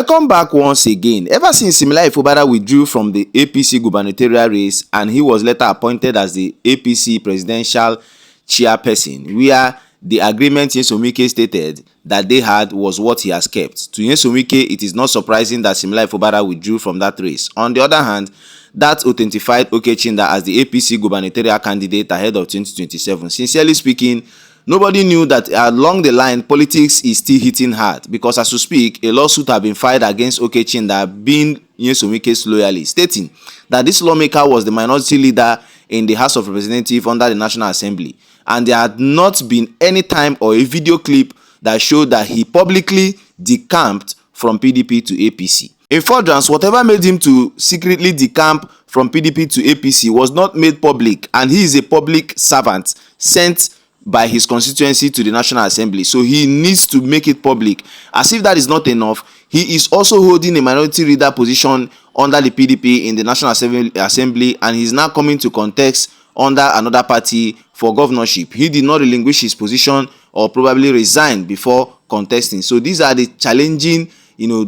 Welcome back once again. Ever since Fubara withdrew from the APC gubernatorial race and he was later appointed as the APC presidential chairperson, where the agreement Nyesom Wike stated that they had was what he has kept. To Nyesom Wike, it is not surprising that Fubara withdrew from that race. On the other hand, that authentified Chinda as the APC gubernatorial candidate ahead of 2027. Sincerely speaking, nobody knew that along the line, politics is still hitting hard because as we speak, a lawsuit has been filed against Chinda, being Nyesom Wike's loyalist, stating that this lawmaker was the minority leader in the House of Representatives under the National Assembly, and there had not been any time or a video clip that showed that he publicly decamped from PDP to APC. In furtherance, whatever made him to secretly decamp from PDP to APC was not made public, and he is a public servant sent by his constituency to the National Assembly, so he needs to make it public. As if that is not enough, he is also holding a minority leader position under the PDP in the National Assembly, and he is now coming to contest under another party for governorship. He did not relinquish his position or probably resign before contesting. So these are the challenging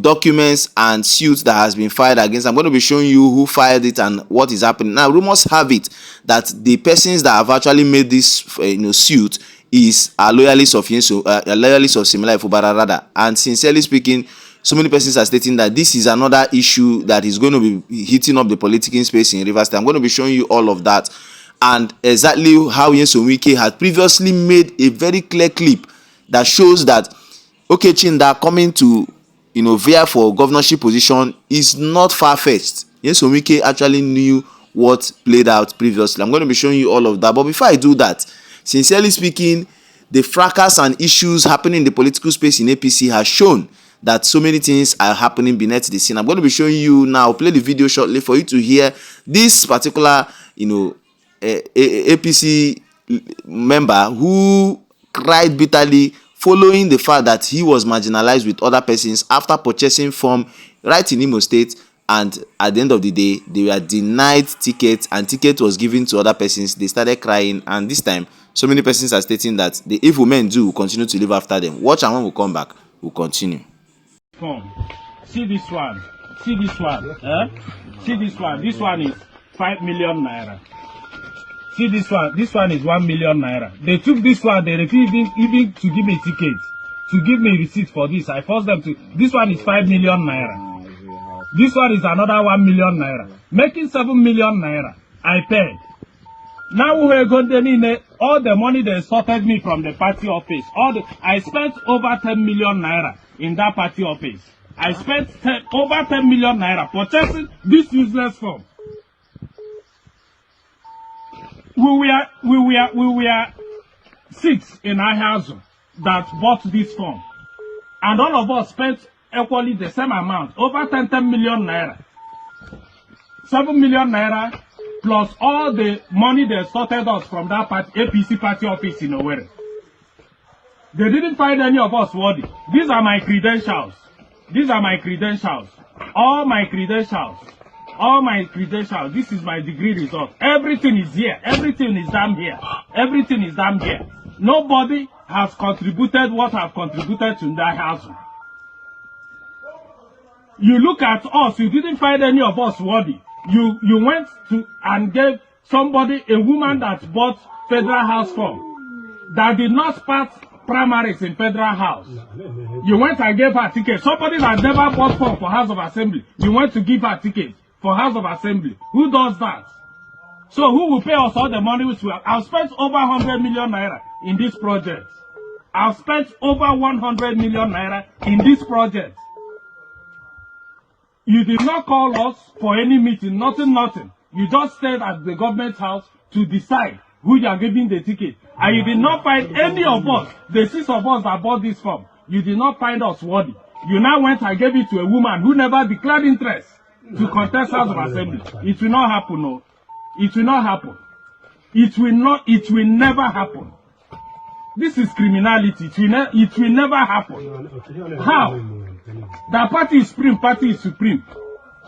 documents and suits that has been filed against. I'm going to be showing you who filed it and what is happening. Now, rumors have it that the persons that have actually made this suit is a loyalist of Fubara rather. And sincerely speaking, so many persons are stating that this is another issue that is going to be hitting up the political space in Rivers State. I'm going to be showing you all of that and exactly how Nyesom Wike had previously made a very clear clip that shows that Chinda coming to vie for governorship position is not far-fetched. Nyesom Wike actually knew what played out previously. I'm going to be showing you all of that. But before I do that, sincerely speaking, the fracas and issues happening in the political space in APC has shown that so many things are happening beneath the scene. I'm going to be showing you now, play the video shortly for you to hear this particular, APC member who cried bitterly following the fact that he was marginalized with other persons after purchasing from right in Imo State, and at the end of the day, they were denied tickets and ticket was given to other persons. They started crying, and this time, so many persons are stating that the evil men do continue to live after them. Watch, and when we come back, we'll continue. See this one. See this one. See this one. This one is 5 million naira. See this one. This one is 1 million naira. They took this one. They refused even to give me ticket, to give me receipt for this. I forced them to. This one is 5 million naira. This one is another 1 million naira, making 7 million naira. I paid. Now we're going to all the money they sorted me from the party office. I spent over 10 million naira in that party office. I spent over 10 million naira purchasing this useless form. We were 6 in our house that bought this form, and all of us spent equally the same amount, over 10 million naira, 7 million naira, plus all the money they sorted us from that APC party office in Owerri. They didn't find any of us worthy. These are my credentials. These are my credentials. All my credentials. All my credentials. This is my degree result. Everything is here. Everything is damn here. Everything is damn here. Nobody has contributed what I've contributed to that house. You look at us. You didn't find any of us worthy. You went to and gave somebody, a woman that bought federal house form, that did not pass primaries in federal house. You went and gave her ticket. Somebody that never bought form for House of Assembly, you went to give her ticket for House of Assembly. Who does that? So who will pay us all the money which we have? I've spent over 100 million naira in this project. I've spent over 100 million naira in this project. You did not call us for any meeting, nothing. You just stayed at the government house to decide who you are giving the ticket. And you did not find any of us, the 6 of us that bought this form, you did not find us worthy. You now went and gave it to a woman who never declared interest to contest House of Assembly. It will not happen, no. It will not happen. It will never happen. This is criminality. It will never happen. How? The party is supreme, party is supreme.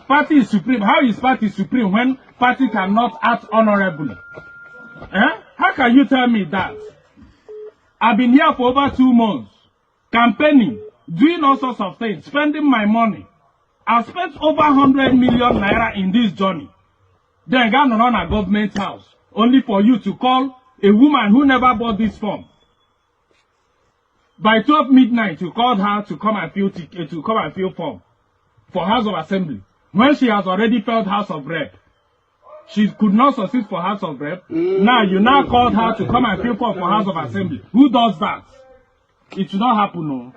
Party is supreme. How is party supreme when party cannot act honorably? How can you tell me that? I've been here for over 2 months, campaigning, doing all sorts of things, spending my money, I spent over 100 million naira in this journey. Then gonna run a government house only for you to call a woman who never bought this form. By 12 midnight, you called her to come and fill form for House of Assembly when she has already filled House of Rep. She could not succeed for House of Rep. Now you called her to come and fill form for House of Assembly. Who does that? It should not happen, no.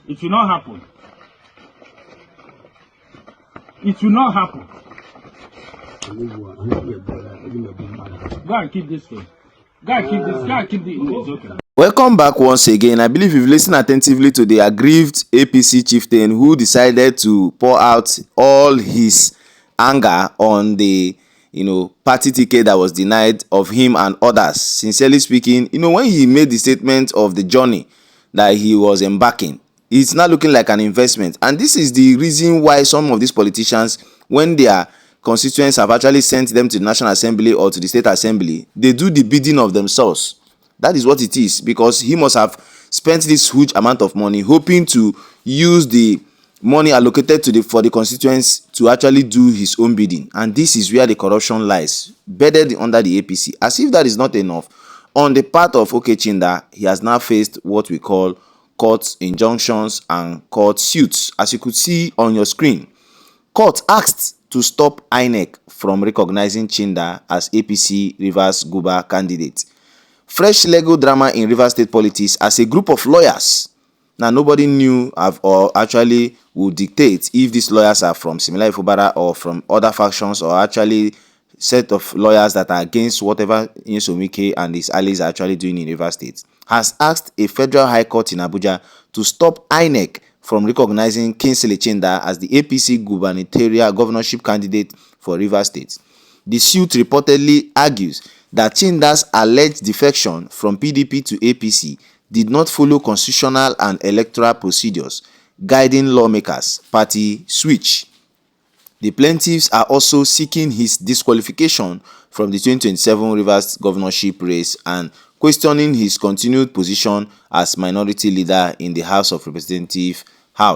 It should not happen. It should not happen. Go and keep this thing. Go and keep the image, okay. Welcome back once again. I believe you've listened attentively to the aggrieved APC chieftain who decided to pour out all his anger on the party ticket that was denied of him and others. Sincerely speaking, when he made the statement of the journey that he was embarking, it's not looking like an investment. And this is the reason why some of these politicians, when their constituents have actually sent them to the National Assembly or to the State Assembly, they do the bidding of themselves. That is what it is, because he must have spent this huge amount of money hoping to use the money allocated for the constituents to actually do his own bidding. And this is where the corruption lies, bedded under the APC. As if that is not enough, on the part of Chinda, he has now faced what we call court injunctions and court suits. As you could see on your screen, court asked to stop INEC from recognizing Chinda as APC Rivers Guba candidate. Fresh legal drama in Rivers State politics as a group of lawyers. Now, nobody knew or actually would dictate if these lawyers are from similar Fubara or from other factions, or actually set of lawyers that are against whatever WIKE and his allies are actually doing in Rivers State, has asked a federal high court in Abuja to stop INEC from recognizing Kingsley Chinda as the APC gubernatorial governorship candidate for Rivers State. The suit reportedly argues that Chinda's alleged defection from PDP to APC did not follow constitutional and electoral procedures guiding lawmakers' party switch. The plaintiffs are also seeking his disqualification from the 2027 Rivers governorship race and questioning his continued position as minority leader in the House of Representatives.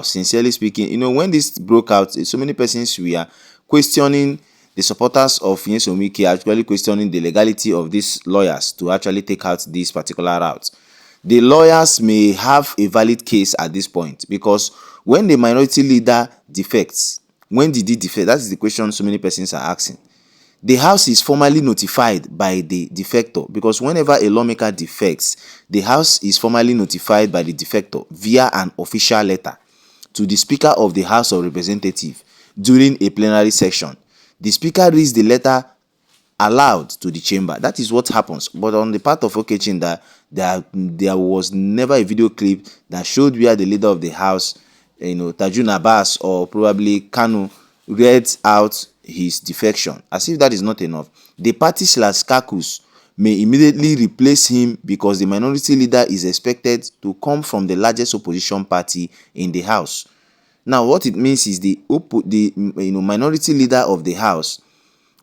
Sincerely speaking, when this broke out, so many persons were questioning the supporters of WIKE, actually questioning the legality of these lawyers to actually take out this particular route. The lawyers may have a valid case at this point, because when the minority leader defects, when did he defect? That is the question so many persons are asking. The House is formally notified by the defector, because whenever a lawmaker defects, the House is formally notified by the defector via an official letter to the Speaker of the House of Representatives during a plenary session. The Speaker reads the letter aloud to the chamber. That is what happens. But on the part of Chinda, there was never a video clip that showed where the leader of the House, Tajun Abbas or probably Kanu, read out his defection. As if that is not enough, the party /caucus may immediately replace him, because the minority leader is expected to come from the largest opposition party in the House. Now, what it means is the minority leader of the House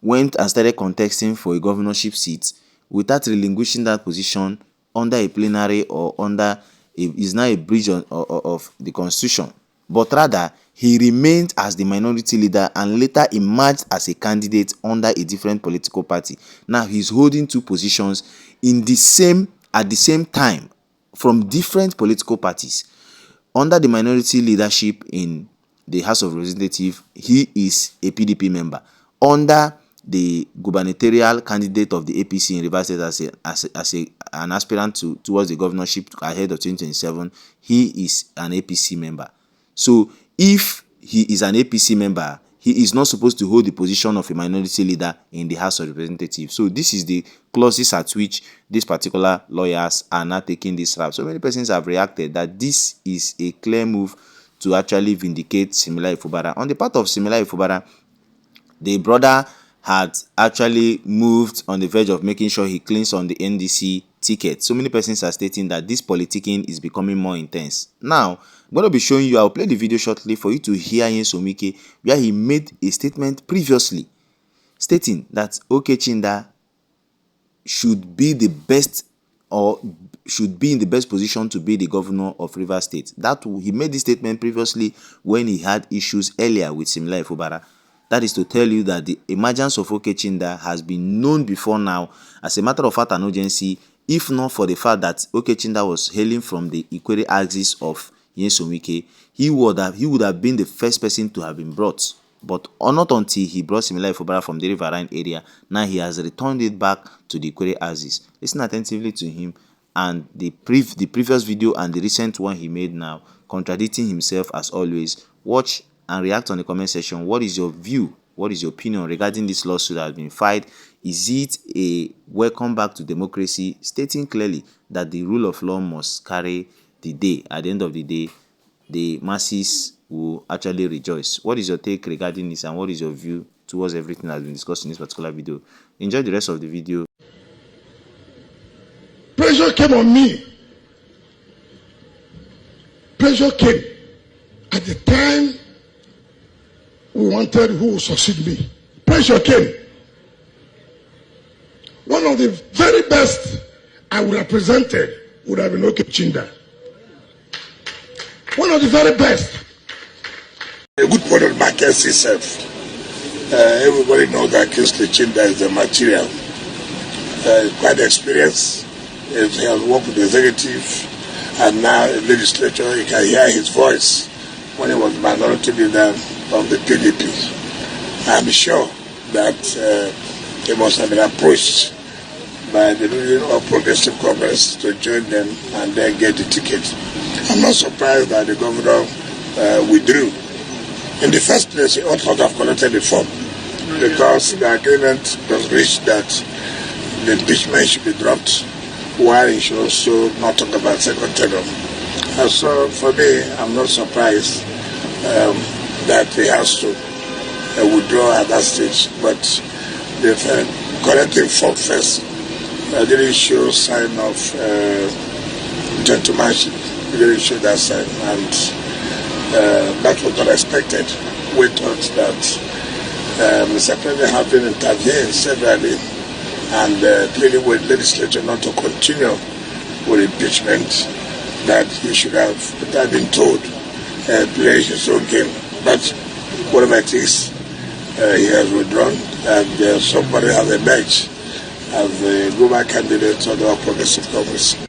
went and started contesting for a governorship seat without relinquishing that position under a plenary or is now a breach of the constitution. But rather, he remained as the minority leader and later emerged as a candidate under a different political party. Now he's holding two positions at the same time from different political parties. Under the minority leadership in the House of Representatives, he is a PDP member. Under the gubernatorial candidate of the APC in Rivers State as an aspirant towards the governorship ahead of 2027, he is an APC member. So if he is an APC member, he is not supposed to hold the position of a minority leader in the House of Representatives. So this is the clauses at which these particular lawyers are not taking this route. So many persons have reacted that this is a clear move to actually vindicate Similai Fubara. On the part of Similai Fubara, the brother had actually moved on the verge of making sure he cleans on the NDC ticket. So many persons are stating that this politicking is becoming more intense. Now, I'm going to be showing you, I'll play the video shortly for you to hear WIKE, where he made a statement previously stating that Chinda should be the best or should be in the best position to be the governor of Rivers State. He made this statement previously when he had issues earlier with Similai Fubara. That is to tell you that the emergence of Chinda has been known before now. As a matter of fact, an urgency, if not for the fact that Chinda was hailing from the Ikwere axis of Nyesom Wike, he would have been the first person to have been brought. But not until he brought Similai Fubara from the riverine area, now he has returned it back to the Ikwere axis. Listen attentively to him, and the previous video and the recent one he made now, contradicting himself as always. Watch and react on the comment section. What is your view? What is your opinion regarding this lawsuit that has been filed? Is it a welcome back to democracy, stating clearly that the rule of law must carry the day? At the end of the day, the masses will actually rejoice. What is your take regarding this, and what is your view towards everything that has been discussed in this particular video? Enjoy the rest of the video. Pressure came on me. Pressure came at the time we wanted who would succeed me. Pressure came. One of the very best I would have presented would have been Chinda. One of the very best. A good product markets itself. Everybody knows that Kingsley Chinda is the material. Quite experienced. He has worked with the executive and now the legislature. You can hear his voice when he was minority leader of the PDP. I'm sure that he must have been approached by the leader of Progressive Congress to join them and then get the ticket. I'm not surprised that the governor withdrew. In the first place, he ought to have collected the form because the agreement was reached that the impeachment should be dropped, while he should also not talk about second term. And so, for me, I'm not surprised that he has to withdraw at that stage. But the collective form first didn't show sign of gentlemanship. He didn't show that sign, and that was not expected. We thought that Mr. President had been intervened severally and pleading with legislature not to continue with impeachment, that he should have been told play his own game. But whatever it is, he has withdrawn, and somebody has emerged as the global candidate of the Progressive Congress.